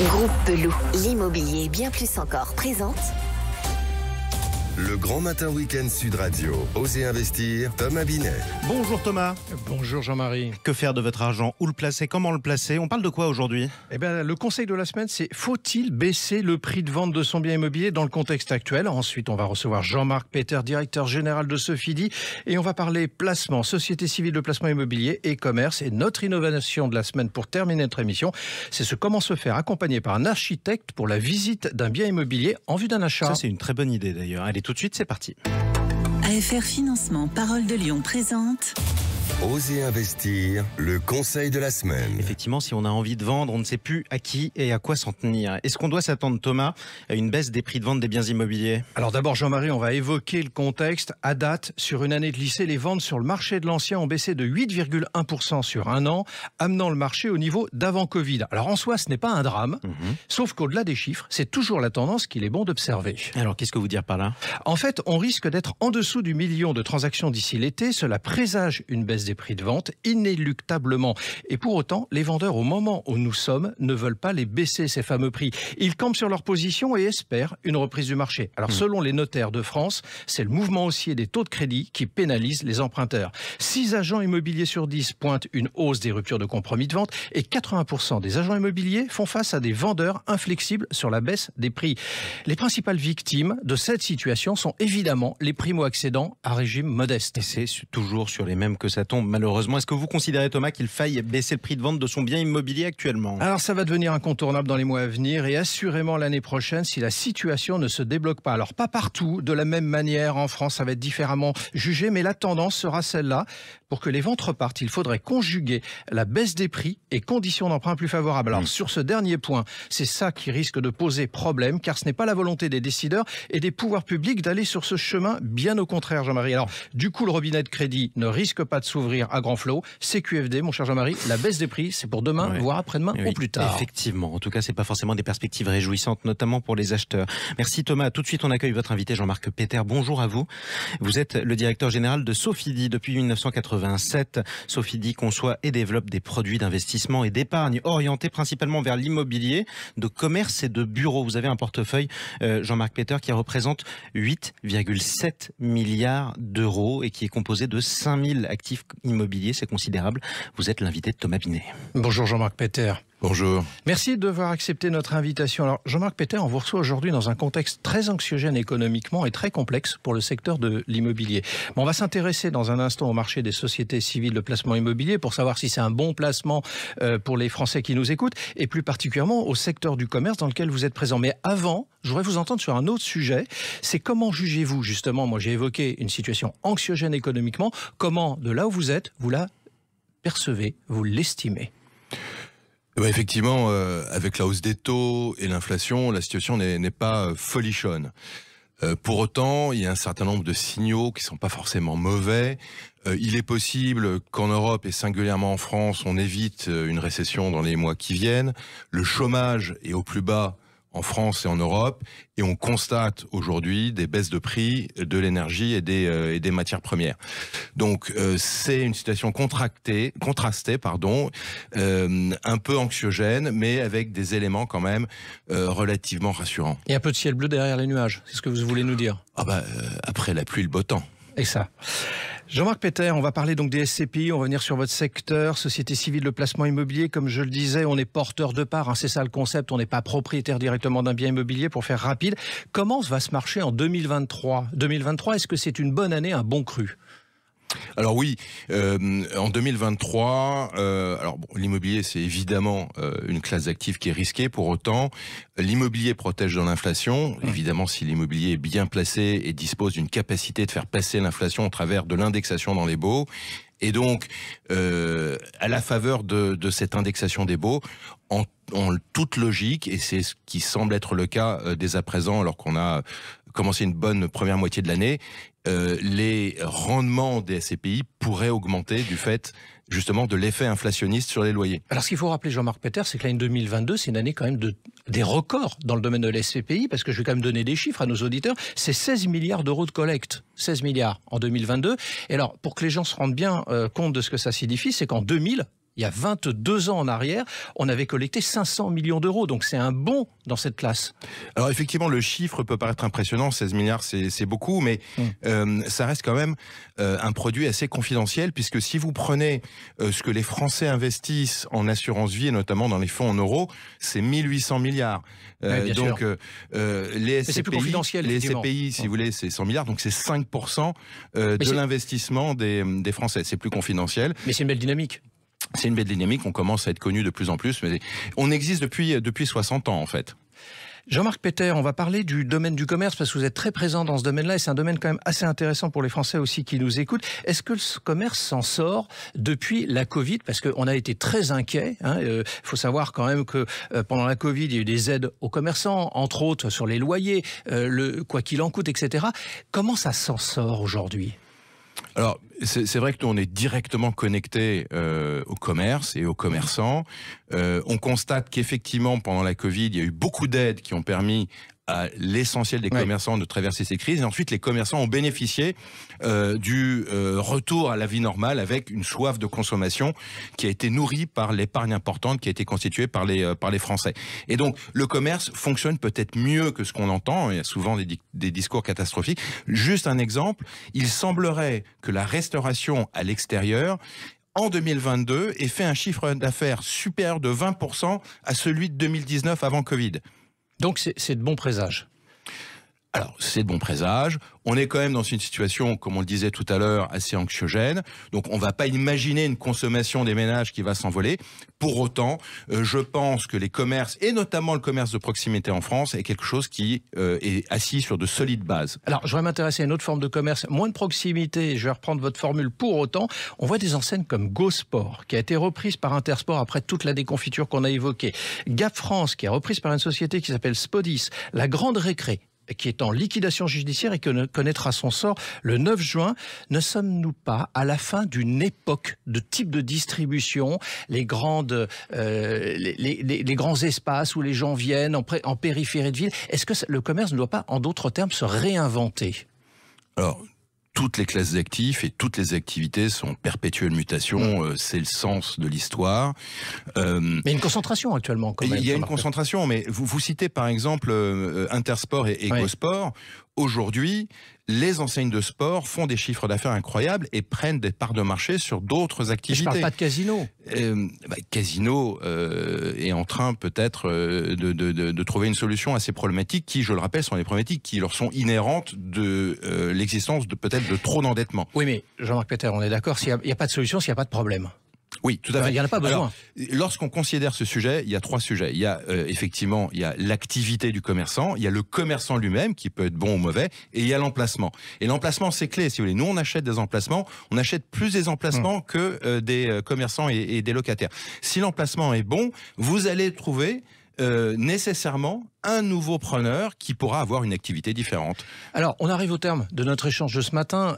Groupe Peloux, l'immobilier bien plus encore présente. Le Grand Matin Week-end Sud Radio. Osez investir, Thomas Binet. Bonjour Thomas. Bonjour Jean-Marie. Que faire de votre argent? Où le placer? Comment le placer? On parle de quoi aujourd'hui? Le conseil de la semaine, c'est faut-il baisser le prix de vente de son bien immobilier dans le contexte actuel? Ensuite, on va recevoir Jean-Marc Peter, directeur général de Sofidy. Et on va parler placement, société civile de placement immobilier et commerce. Et notre innovation de la semaine pour terminer notre émission, c'est comment se faire accompagner par un architecte pour la visite d'un bien immobilier en vue d'un achat. Ça, c'est une très bonne idée d'ailleurs. Allez, tout de suite, c'est parti. AFR Financement Parole de Lyon présente Osez investir, le conseil de la semaine. Effectivement, si on a envie de vendre, on ne sait plus à qui et à quoi s'en tenir. Est-ce qu'on doit s'attendre, Thomas, à une baisse des prix de vente des biens immobiliers? Alors d'abord, Jean-Marie, on va évoquer le contexte. À date, sur une année de lycée, les ventes sur le marché de l'ancien ont baissé de 8,1% sur un an, amenant le marché au niveau d'avant Covid. Alors en soi, ce n'est pas un drame, sauf qu'au-delà des chiffres, c'est toujours la tendance qu'il est bon d'observer. Alors, qu'est-ce que vous dire par là? En fait, on risque d'être en dessous du million de transactions d'ici l'été. Cela présage une baisse des prix de vente, inéluctablement. Et pour autant, les vendeurs, au moment où nous sommes, ne veulent pas les baisser, ces fameux prix. Ils campent sur leur position et espèrent une reprise du marché. Alors, selon les notaires de France, c'est le mouvement haussier des taux de crédit qui pénalise les emprunteurs. 6 agents immobiliers sur 10 pointent une hausse des ruptures de compromis de vente et 80% des agents immobiliers font face à des vendeurs inflexibles sur la baisse des prix. Les principales victimes de cette situation sont évidemment les primo-accédants à régime modeste. Et c'est toujours sur les mêmes que ça tombe, malheureusement. Est-ce que vous considérez, Thomas, qu'il faille baisser le prix de vente de son bien immobilier actuellement? Alors ça va devenir incontournable dans les mois à venir et assurément l'année prochaine si la situation ne se débloque pas. Alors pas partout, de la même manière, en France, ça va être différemment jugé, mais la tendance sera celle-là. Pour que les ventes repartent, il faudrait conjuguer la baisse des prix et conditions d'emprunt plus favorables. Alors sur ce dernier point, c'est ça qui risque de poser problème, car ce n'est pas la volonté des décideurs et des pouvoirs publics d'aller sur ce chemin, bien au contraire, Jean-Marie. Alors du coup, le robinet de crédit ne risque pas de s'ouvrir à grand flot. CQFD, mon cher Jean-Marie, la baisse des prix, c'est pour demain, voire après-demain ou plus tard. Effectivement, en tout cas, c'est pas forcément des perspectives réjouissantes, notamment pour les acheteurs. Merci Thomas. Tout de suite, on accueille votre invité Jean-Marc Peter. Bonjour à vous. Vous êtes le directeur général de Sofidy depuis 1987. Sofidy conçoit et développe des produits d'investissement et d'épargne orientés principalement vers l'immobilier, de commerce et de bureaux. Vous avez un portefeuille, Jean-Marc Peter, qui représente 8,7 milliards d'euros et qui est composé de 5000 actifs immobiliers. C'est considérable. Vous êtes l'invité de Thomas Binet. Bonjour Jean-Marc Peter. Bonjour. Merci d'avoir accepté notre invitation. Alors, Jean-Marc Peter, on vous reçoit aujourd'hui dans un contexte très anxiogène économiquement et très complexe pour le secteur de l'immobilier. On va s'intéresser dans un instant au marché des sociétés civiles de placement immobilier pour savoir si c'est un bon placement pour les Français qui nous écoutent et plus particulièrement au secteur du commerce dans lequel vous êtes présent. Mais avant, je voudrais vous entendre sur un autre sujet. C'est comment jugez-vous justement, moi j'ai évoqué une situation anxiogène économiquement, comment de là où vous êtes, vous la percevez, vous l'estimez? Effectivement, avec la hausse des taux et l'inflation, la situation n'est pas folichonne. Pour autant, il y a un certain nombre de signaux qui ne sont pas forcément mauvais. Il est possible qu'en Europe et singulièrement en France, on évite une récession dans les mois qui viennent. Le chômage est au plus bas en France et en Europe, et on constate aujourd'hui des baisses de prix de l'énergie et des matières premières. Donc c'est une situation contrastée, un peu anxiogène, mais avec des éléments quand même relativement rassurants. Et un peu de ciel bleu derrière les nuages, c'est ce que vous voulez nous dire? Après la pluie, le beau temps. Et ça. Jean-Marc Peter, on va parler donc des SCPI, on va venir sur votre secteur, société civile de placement immobilier. Comme je le disais, on est porteur de parts, c'est ça le concept, on n'est pas propriétaire directement d'un bien immobilier pour faire rapide. Comment va ce marché en 2023 ? 2023, est-ce que c'est une bonne année, un bon cru ? Alors oui, en 2023, l'immobilier c'est évidemment une classe d'actifs qui est risquée. Pour autant, l'immobilier protège de l'inflation. Évidemment, si l'immobilier est bien placé et dispose d'une capacité de faire passer l'inflation au travers de l'indexation dans les baux. Et donc, à la faveur de cette indexation des baux, en toute logique, et c'est ce qui semble être le cas dès à présent, alors qu'on a commencé une bonne première moitié de l'année, les rendements des SCPI pourraient augmenter du fait justement de l'effet inflationniste sur les loyers. Alors ce qu'il faut rappeler, Jean-Marc Peter, c'est que l'année 2022, c'est une année quand même des records dans le domaine de la SCPI, parce que je vais quand même donner des chiffres à nos auditeurs, c'est 16 milliards d'euros de collecte, 16 milliards en 2022. Et alors, pour que les gens se rendent bien compte de ce que ça signifie, c'est qu'en 2000, il y a 22 ans en arrière, on avait collecté 500 millions d'euros. Donc c'est un bond dans cette classe. Alors effectivement, le chiffre peut paraître impressionnant, 16 milliards c'est beaucoup, mais ça reste quand même un produit assez confidentiel, puisque si vous prenez ce que les Français investissent en assurance vie, et notamment dans les fonds en euros, c'est 1800 milliards. Donc les SCPI, si vous voulez, c'est 100 milliards, donc c'est 5% de l'investissement des Français. C'est plus confidentiel. Mais c'est une belle dynamique. C'est une belle dynamique, on commence à être connu de plus en plus, mais on existe depuis 60 ans en fait. Jean-Marc Peter, on va parler du domaine du commerce parce que vous êtes très présent dans ce domaine-là et c'est un domaine quand même assez intéressant pour les Français aussi qui nous écoutent. Est-ce que le commerce s'en sort depuis la Covid? Parce qu'on a été très inquiets. Il faut savoir quand même que pendant la Covid, il y a eu des aides aux commerçants, entre autres sur les loyers, quoi qu'il en coûte, etc. Comment ça s'en sort aujourd'hui? Alors, c'est vrai que nous, on est directement connectés au commerce et aux commerçants. On constate qu'effectivement, pendant la Covid, il y a eu beaucoup d'aides qui ont permis à l'essentiel des commerçants de traverser ces crises. Et ensuite, les commerçants ont bénéficié du retour à la vie normale avec une soif de consommation qui a été nourrie par l'épargne importante qui a été constituée par les Français. Et donc, le commerce fonctionne peut-être mieux que ce qu'on entend. Il y a souvent des discours catastrophiques. Juste un exemple, il semblerait que la restauration à l'extérieur en 2022 ait fait un chiffre d'affaires supérieur de 20% à celui de 2019 avant Covid. Donc c'est de bons présages. Alors, c'est de bons présages. On est quand même dans une situation, comme on le disait tout à l'heure, assez anxiogène. Donc, on ne va pas imaginer une consommation des ménages qui va s'envoler. Pour autant, je pense que les commerces, et notamment le commerce de proximité en France, est quelque chose qui est assis sur de solides bases. Alors, je vais m'intéresser à une autre forme de commerce, moins de proximité. Je vais reprendre votre formule. Pour autant, on voit des enseignes comme GoSport, qui a été reprise par Intersport après toute la déconfiture qu'on a évoquée. Gap France, qui est reprise par une société qui s'appelle Spodis. La Grande Récré, qui est en liquidation judiciaire et qui connaîtra son sort le 9 juin. Ne sommes-nous pas à la fin d'une époque de type de distribution, les grands espaces où les gens viennent en périphérie de ville? Est-ce que le commerce ne doit pas, en d'autres termes, se réinventer? Alors, toutes les classes d'actifs et toutes les activités sont en perpétuelle mutation, c'est le sens de l'histoire. Mais il y a une concentration actuellement quand même. Il y a une concentration, mais vous citez par exemple Intersport et GoSport. Aujourd'hui, les enseignes de sport font des chiffres d'affaires incroyables et prennent des parts de marché sur d'autres activités. Je ne parle pas de casino. Casino est en train peut-être de trouver une solution à ces problématiques qui, je le rappelle, sont des problématiques qui leur sont inhérentes de l'existence peut-être de trop d'endettement. Oui, mais Jean-Marc Peter, on est d'accord, il n'y a pas de solution s'il n'y a pas de problème. Oui, tout à fait. Il n'y en a pas besoin. Alors, lorsqu'on considère ce sujet, il y a trois sujets. Il y a effectivement, il y a l'activité du commerçant, il y a le commerçant lui-même qui peut être bon ou mauvais, et il y a l'emplacement. Et l'emplacement, c'est clé, si vous voulez. Nous, on achète des emplacements, on achète plus des emplacements que des commerçants et des locataires. Si l'emplacement est bon, vous allez trouver nécessairement un nouveau preneur qui pourra avoir une activité différente. Alors, on arrive au terme de notre échange de ce matin.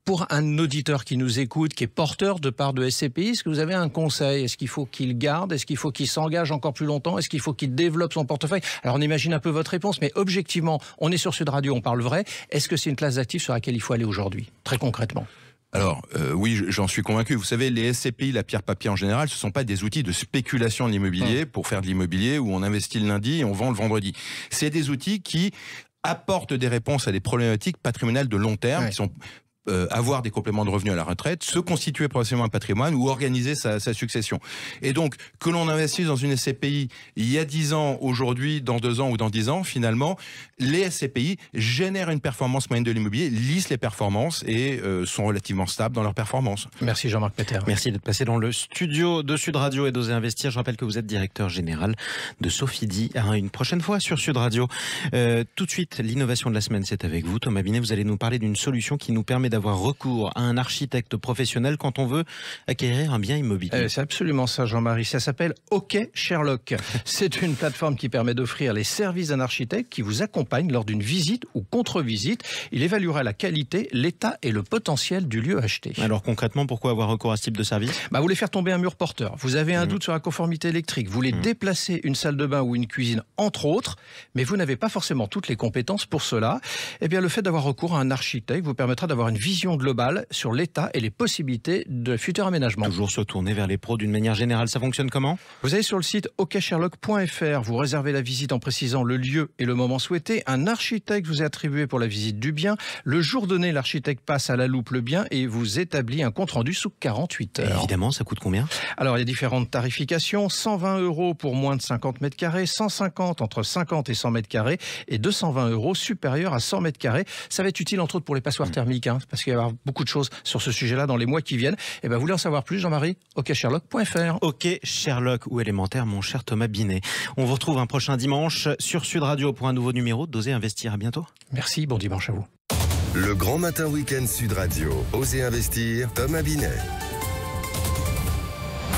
Pour un auditeur qui nous écoute, qui est porteur de parts de SCPI, est-ce que vous avez un conseil? Est-ce qu'il faut qu'il garde? Est-ce qu'il faut qu'il s'engage encore plus longtemps? Est-ce qu'il faut qu'il développe son portefeuille? Alors on imagine un peu votre réponse, mais objectivement, on est sur Sud Radio, on parle vrai. Est-ce que c'est une classe d'actifs sur laquelle il faut aller aujourd'hui, très concrètement? Alors oui, j'en suis convaincu. Vous savez, les SCPI, la pierre papier en général, ce ne sont pas des outils de spéculation de l'immobilier pour faire de l'immobilier où on investit le lundi et on vend le vendredi. C'est des outils qui apportent des réponses à des problématiques patrimoniales de long terme qui sont avoir des compléments de revenus à la retraite, se constituer progressivement un patrimoine ou organiser sa succession. Et donc, que l'on investisse dans une SCPI il y a 10 ans, aujourd'hui, dans 2 ans ou dans 10 ans, finalement, les SCPI génèrent une performance moyenne de l'immobilier, lissent les performances et sont relativement stables dans leurs performances. Merci Jean-Marc Peter. Merci d'être passé dans le studio de Sud Radio et d'Oser Investir. Je rappelle que vous êtes directeur général de Sofidy. Une prochaine fois sur Sud Radio. Tout de suite, l'innovation de la semaine, c'est avec vous. Thomas Binet, vous allez nous parler d'une solution qui nous permet d'avoir recours à un architecte professionnel quand on veut acquérir un bien immobilier. C'est absolument ça, Jean-Marie. Ça s'appelle OK Sherlock. C'est une plateforme qui permet d'offrir les services d'un architecte qui vous accompagne lors d'une visite ou contre-visite. Il évaluera la qualité, l'état et le potentiel du lieu acheté. Alors concrètement, pourquoi avoir recours à ce type de service? Vous voulez faire tomber un mur porteur, vous avez un doute sur la conformité électrique, vous voulez déplacer une salle de bain ou une cuisine, entre autres, mais vous n'avez pas forcément toutes les compétences pour cela. Eh bien, le fait d'avoir recours à un architecte vous permettra d'avoir une vision globale sur l'état et les possibilités de futurs aménagements. Toujours se tourner vers les pros d'une manière générale, ça fonctionne comment ? Vous allez sur le site oksherlock.fr, vous réservez la visite en précisant le lieu et le moment souhaité. Un architecte vous est attribué pour la visite du bien. Le jour donné, l'architecte passe à la loupe le bien et vous établit un compte-rendu sous 48 heures. Évidemment, ça coûte combien ? Alors, il y a différentes tarifications. 120 € pour moins de 50 mètres carrés, 150 entre 50 et 100 mètres carrés et 220 € supérieurs à 100 mètres carrés. Ça va être utile, entre autres, pour les passoires thermiques, parce qu'il va y avoir beaucoup de choses sur ce sujet-là dans les mois qui viennent. Et vous voulez en savoir plus, Jean-Marie ? oksherlock.fr. Ok, Sherlock ou élémentaire, mon cher Thomas Binet. On vous retrouve un prochain dimanche sur Sud Radio pour un nouveau numéro d'Oser Investir. À bientôt. Merci, bon dimanche à vous. Le Grand Matin Week-end Sud Radio. Osez investir, Thomas Binet.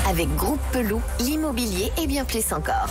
Avec Groupe Peloux, l'immobilier et bien plus encore.